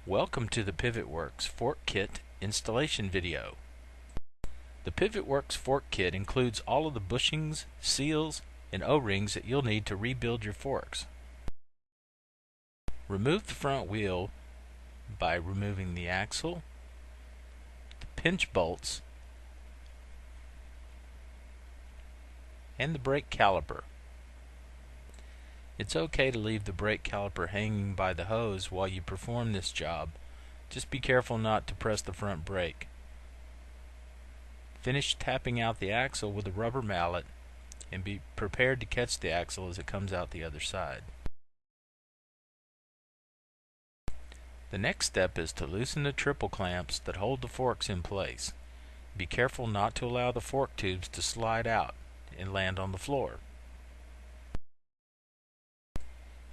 Welcome to the PivotWorks Fork Kit installation video. The PivotWorks Fork Kit includes all of the bushings, seals, and O-rings that you'll need to rebuild your forks. Remove the front wheel by removing the axle, the pinch bolts, and the brake caliper. It's okay to leave the brake caliper hanging by the hose while you perform this job. Just be careful not to press the front brake. Finish tapping out the axle with a rubber mallet and be prepared to catch the axle as it comes out the other side. The next step is to loosen the triple clamps that hold the forks in place. Be careful not to allow the fork tubes to slide out and land on the floor.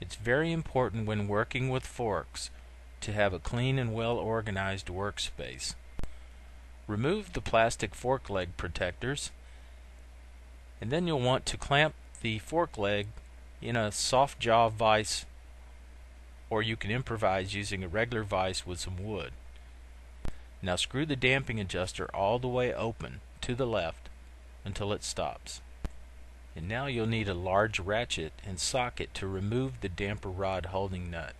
It's very important when working with forks to have a clean and well organized workspace. Remove the plastic fork leg protectors, and then you'll want to clamp the fork leg in a soft jaw vise, or you can improvise using a regular vise with some wood. Now screw the damping adjuster all the way open to the left until it stops. And now you'll need a large ratchet and socket to remove the damper rod holding nut.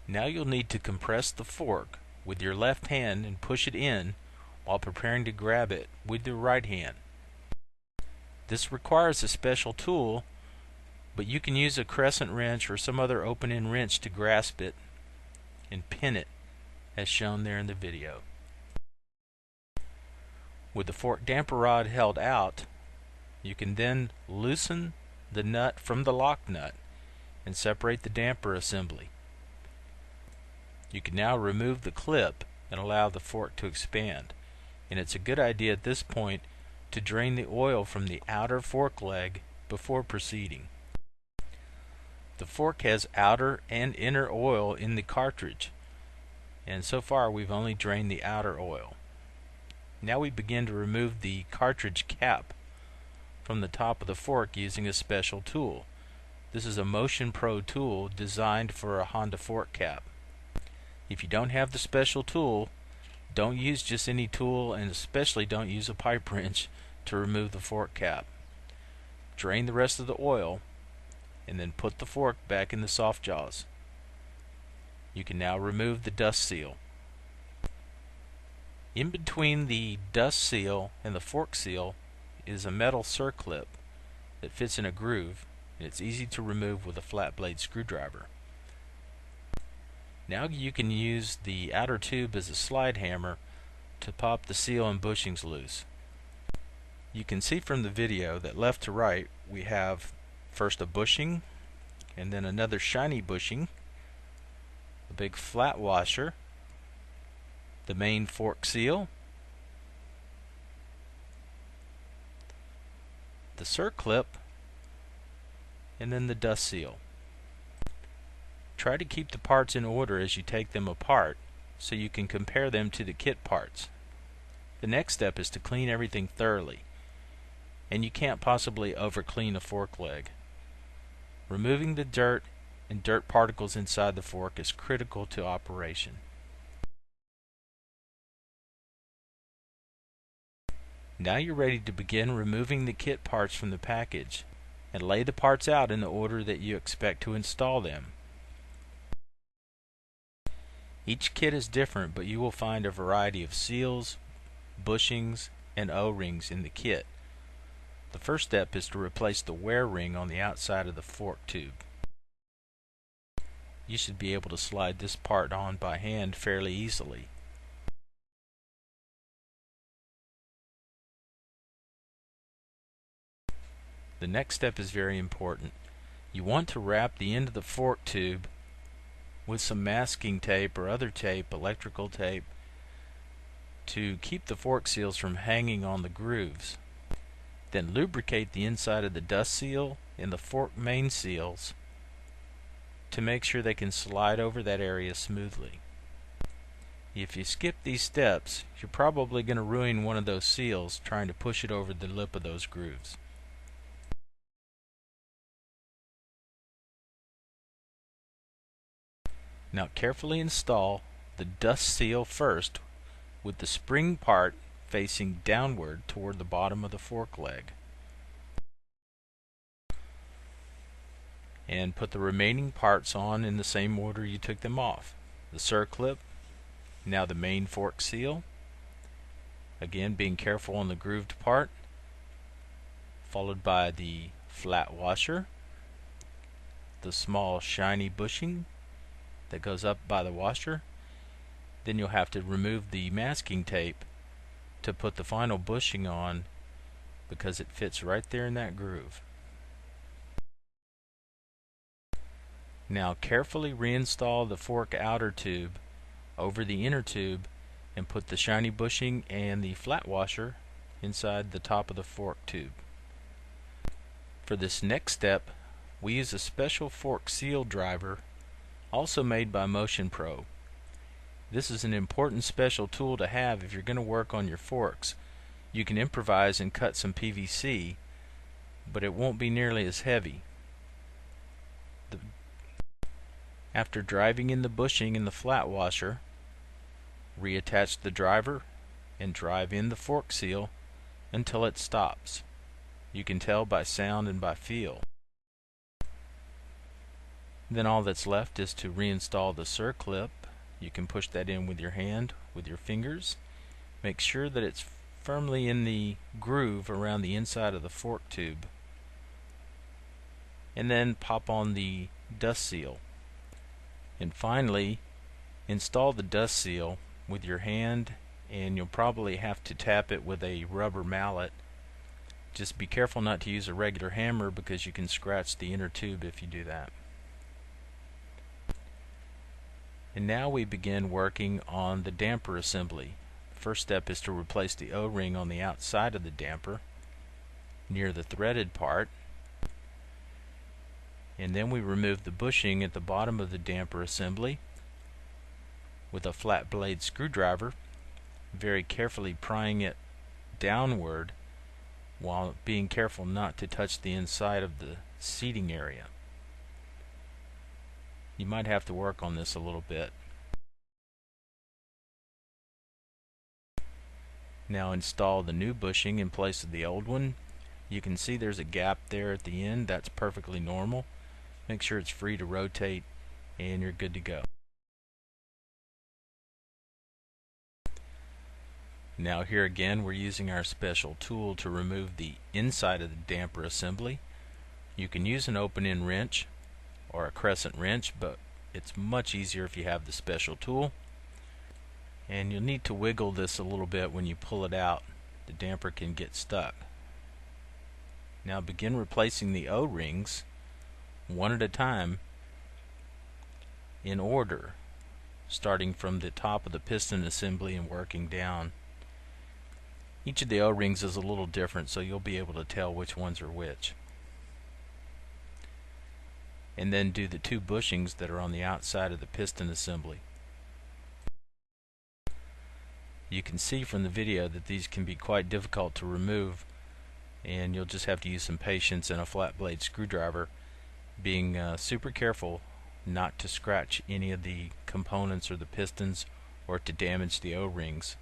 Now you'll need to compress the fork with your left hand and push it in while preparing to grab it with your right hand. This requires a special tool, but you can use a crescent wrench or some other open-end wrench to grasp it and pin it as shown there in the video. With the fork damper rod held out, you can then loosen the nut from the lock nut and separate the damper assembly. You can now remove the clip and allow the fork to expand. And it's a good idea at this point to drain the oil from the outer fork leg before proceeding. The fork has outer and inner oil in the cartridge, and so far we've only drained the outer oil. Now we begin to remove the cartridge cap from the top of the fork using a special tool. This is a Motion Pro tool designed for a Honda fork cap. If you don't have the special tool, don't use just any tool, and especially don't use a pipe wrench to remove the fork cap. Drain the rest of the oil and then put the fork back in the soft jaws. You can now remove the dust seal. In between the dust seal and the fork seal is a metal circlip that fits in a groove, and it's easy to remove with a flat blade screwdriver. Now you can use the outer tube as a slide hammer to pop the seal and bushings loose. You can see from the video that left to right we have first a bushing, and then another shiny bushing, a big flat washer, the main fork seal, the circlip, and then the dust seal. Try to keep the parts in order as you take them apart so you can compare them to the kit parts. The next step is to clean everything thoroughly, and you can't possibly over clean a fork leg. Removing the dirt and dirt particles inside the fork is critical to operation. Now you're ready to begin removing the kit parts from the package and lay the parts out in the order that you expect to install them. Each kit is different, but you will find a variety of seals, bushings, and O-rings in the kit. The first step is to replace the wear ring on the outside of the fork tube. You should be able to slide this part on by hand fairly easily. The next step is very important. You want to wrap the end of the fork tube with some masking tape or other tape, electrical tape, to keep the fork seals from hanging on the grooves. Then lubricate the inside of the dust seal and the fork main seals to make sure they can slide over that area smoothly. If you skip these steps, you're probably going to ruin one of those seals trying to push it over the lip of those grooves. Now carefully install the dust seal first with the spring part facing downward toward the bottom of the fork leg. And put the remaining parts on in the same order you took them off. The circlip, now the main fork seal, again being careful on the grooved part, followed by the flat washer, the small shiny bushing that goes up by the washer. Then you'll have to remove the masking tape to put the final bushing on because it fits right there in that groove. Now carefully reinstall the fork outer tube over the inner tube and put the shiny bushing and the flat washer inside the top of the fork tube. For this next step, we use a special fork seal driver also made by Motion Pro. This is an important special tool to have if you're going to work on your forks. You can improvise and cut some PVC, but it won't be nearly as heavy. After driving in the bushing in the flat washer, reattach the driver and drive in the fork seal until it stops. You can tell by sound and by feel. Then all that's left is to reinstall the circlip. You can push that in with your hand, with your fingers. Make sure that it's firmly in the groove around the inside of the fork tube. And then pop on the dust seal. And finally, install the dust seal with your hand, and you'll probably have to tap it with a rubber mallet. Just be careful not to use a regular hammer because you can scratch the inner tube if you do that. And now we begin working on the damper assembly. The first step is to replace the O-ring on the outside of the damper near the threaded part, and then we remove the bushing at the bottom of the damper assembly with a flat blade screwdriver, very carefully prying it downward while being careful not to touch the inside of the seating area. You might have to work on this a little bit. Now install the new bushing in place of the old one. You can see there's a gap there at the end. That's perfectly normal. Make sure it's free to rotate and you're good to go. Now here again we're using our special tool to remove the inside of the damper assembly. You can use an open-end wrench or a crescent wrench, but it's much easier if you have the special tool. And you'll need to wiggle this a little bit when you pull it out. The damper can get stuck. Now begin replacing the O-rings one at a time in order, starting from the top of the piston assembly and working down. Each of the O-rings is a little different, so you'll be able to tell which ones are which. And then do the two bushings that are on the outside of the piston assembly. You can see from the video that these can be quite difficult to remove, and you'll just have to use some patience and a flat blade screwdriver, being super careful not to scratch any of the components or the pistons or to damage the O-rings.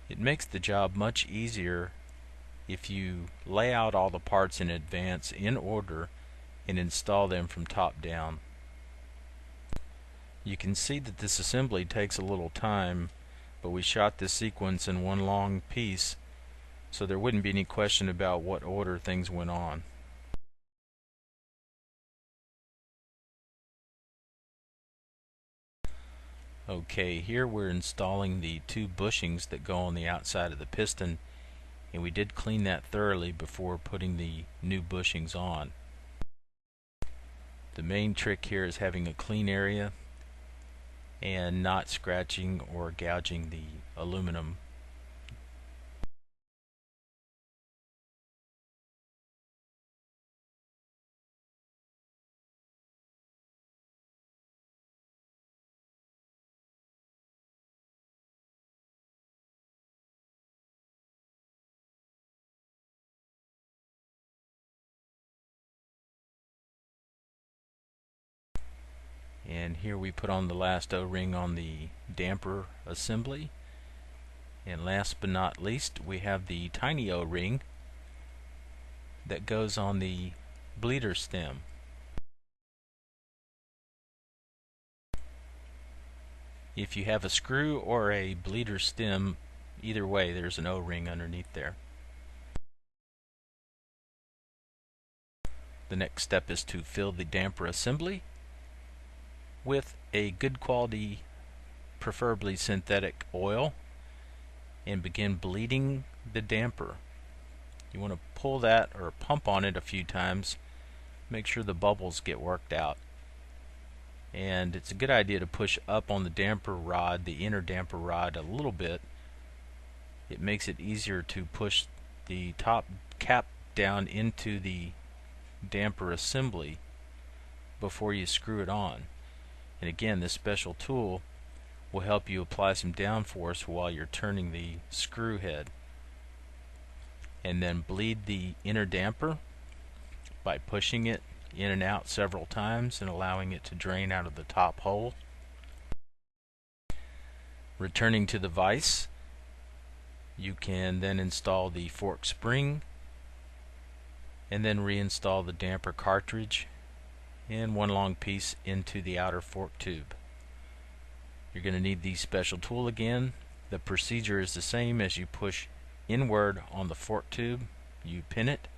It makes the job much easier if you lay out all the parts in advance in order and install them from top down. You can see that this assembly takes a little time, but we shot this sequence in one long piece, so there wouldn't be any question about what order things went on. Okay, here we're installing the two bushings that go on the outside of the piston, and we did clean that thoroughly before putting the new bushings on. The main trick here is having a clean area and not scratching or gouging the aluminum. And here we put on the last O-ring on the damper assembly. And last but not least, we have the tiny O-ring that goes on the bleeder stem. If you have a screw or a bleeder stem, either way there's an O-ring underneath there. The next step is to fill the damper assembly with a good quality, preferably synthetic oil, and begin bleeding the damper. You want to pull that or pump on it a few times, make sure the bubbles get worked out. And it's a good idea to push up on the damper rod, the inner damper rod, a little bit. It makes it easier to push the top cap down into the damper assembly before you screw it on. And again, this special tool will help you apply some downforce while you're turning the screw head. And then bleed the inner damper by pushing it in and out several times and allowing it to drain out of the top hole. Returning to the vise, you can then install the fork spring and then reinstall the damper cartridge and one long piece into the outer fork tube. You're going to need the special tool again. The procedure is the same. As you push inward on the fork tube, you pin it,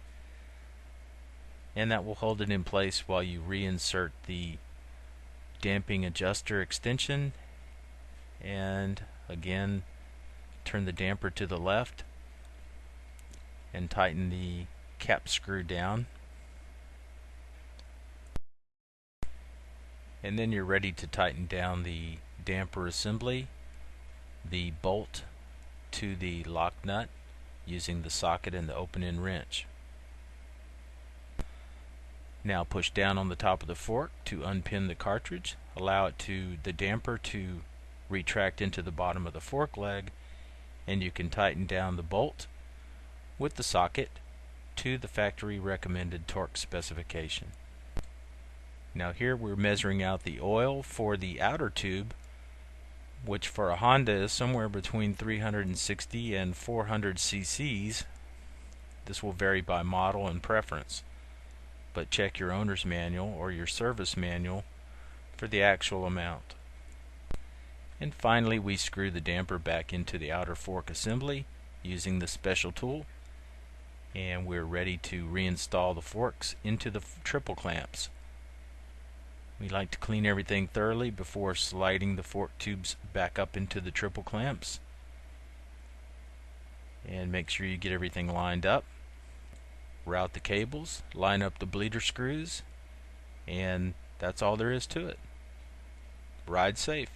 and that will hold it in place while you reinsert the damping adjuster extension, and again turn the damper to the left and tighten the cap screw down, and then you're ready to tighten down the damper assembly, the bolt to the lock nut using the socket and the open-end wrench. Now push down on the top of the fork to unpin the cartridge, allow the damper to retract into the bottom of the fork leg, and you can tighten down the bolt with the socket to the factory recommended torque specification. Now here we're measuring out the oil for the outer tube, which for a Honda is somewhere between 360 and 400 cc's. This will vary by model and preference, but check your owner's manual or your service manual for the actual amount. And finally, we screw the damper back into the outer fork assembly using the special tool, and we're ready to reinstall the forks into the triple clamps. We like to clean everything thoroughly before sliding the fork tubes back up into the triple clamps, and make sure you get everything lined up. Route the cables, line up the bleeder screws, and that's all there is to it. Ride safe.